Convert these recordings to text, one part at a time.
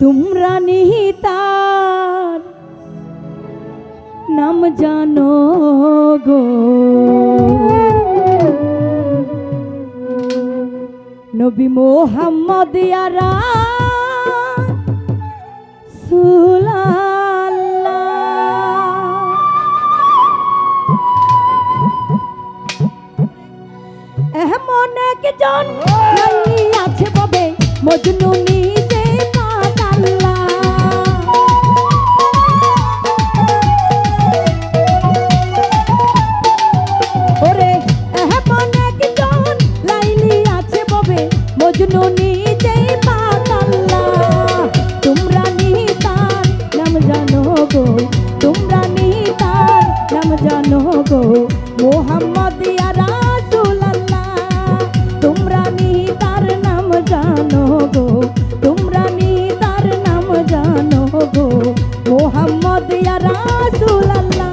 তোমরা নিহিতার নাম জানো গো, নবী মোহাম্মদ ইয়া রাসূলুল্লাহ। এমন একজন লাইলি আছে ববে মজনু নিজে পাতাল্লা। ওরে এমন একজন লাইলি আছে ববে মজনু নিজে পাতাল্লা। তোমরা নিহিতার নাম জানো গো, তোমরা নিহিতার নাম জানো গো, মোহাম্মদ ইয়া রাসূলুল্লাহ। তোমরা নিহিতার নাম জানো গো, তোমরা নিহিতার নাম জানো গো, মোহাম্মদ ইয়া রাসূলুল্লাহ।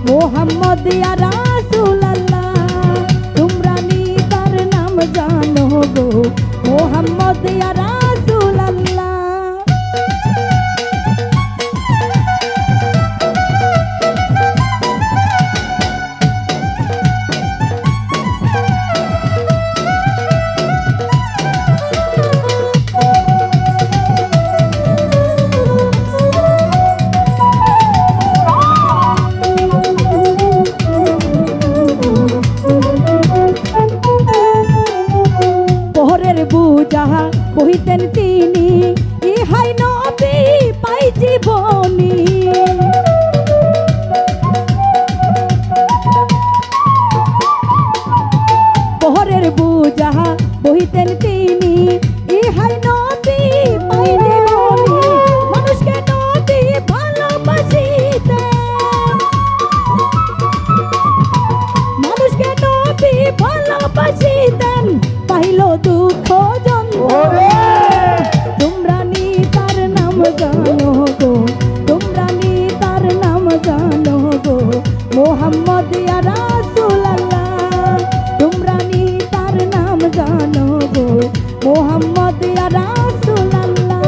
মোহাম্মদ ইয়া রাসূলুল্লাহ। তোমরা নিহিতার নাম জানো গো, মোহাম্মদ ইয়া রাসূলুল্লাহ। যাহা বহিতেন তিনি, ইহাই নবী পাই জীবনী। পহরের বুঝাহা বহিতেন তিনি, ইহাই নবী পাই জীবনী। মানুষকে নবী ভালোবাসিতেন, মানুষকে নবী ভালোবাসিতেন, পাইল দুঃখ যন্ত্রণা। তোমরা নিহিতার নাম জানো গো, তোমরা নিহিতার নাম জানো গো, মোহাম্মদ ইয়া রাসূলুল্লাহ। তোমরা নিহিতার নাম জানো গো, মোহাম্মদ ইয়া রাসূলুল্লাহ।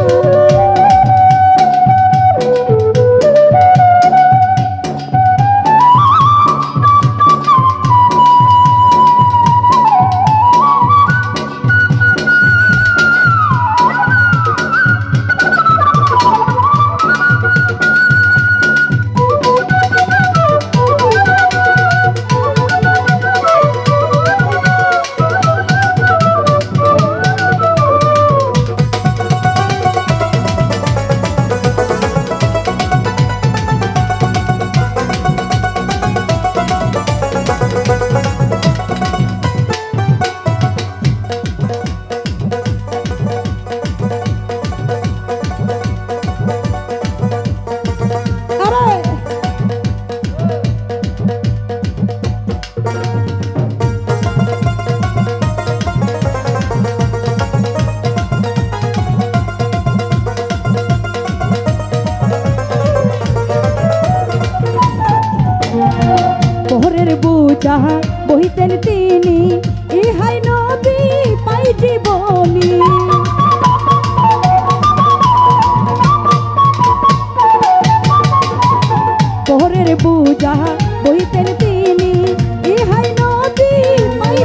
যাহা বহিতেন তিনি, ইহাই নবী পাই জীবনী। পহরের বুঝাহা বহিতেন তিনি, ইহাই নবী পাই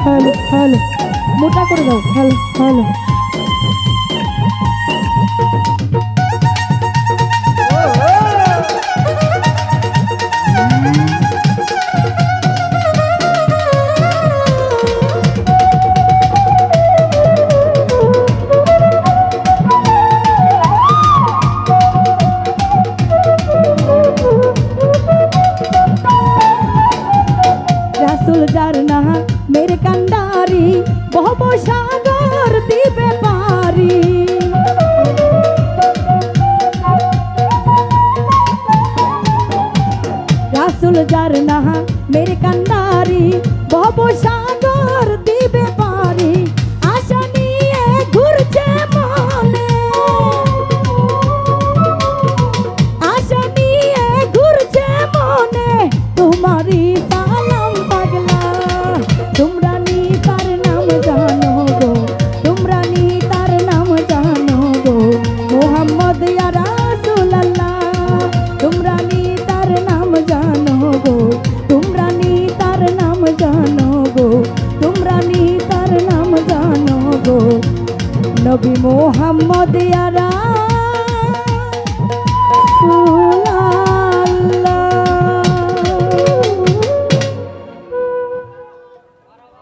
হ্যালো হ্যালো মোটা করে দাও হ্যালো হ্যালো রাসূল যার নাম মেরে কান্ডারি ভব সাগর দিবে পারি রাসূল যার নাম মেরে কান্ডারি ভব সাগর দিবে পারি আশা নিয়ে ঘুরছে মনে আশা নিয়ে ঘুরছে মনে তোমারই সালাম পাগলা তোমরা নি তার নাম জানো গো তোমরা নি তার নাম জানো গো মোহাম্মদ ইয়া রাসূলুল্লাহ তোমরা নি তার নাম জানো গো তোমরা নি তার নাম জানো গো তোমরা নি তার নাম জানো গো নবী মোহাম্মদ ইয়া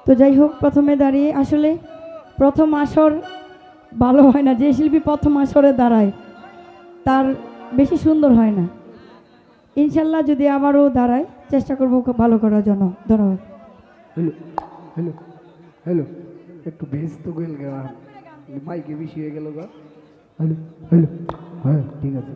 তো যাই হোক প্রথমে দাঁড়িয়ে আসলে প্রথম আসর ভালো হয় না যে শিল্পী প্রথম আসরে দাঁড়ায় তার বেশি সুন্দর হয় না ইনশাল্লাহ যদি আবারও দাঁড়ায় চেষ্টা করবো খুব ভালো করার জন্য ধন্যবাদ হ্যালো হ্যালো হ্যালো একটু বেশ তো গেল মাইকে বেশি হয়ে গেল গা হ্যালো হ্যালো হ্যাঁ ঠিক আছে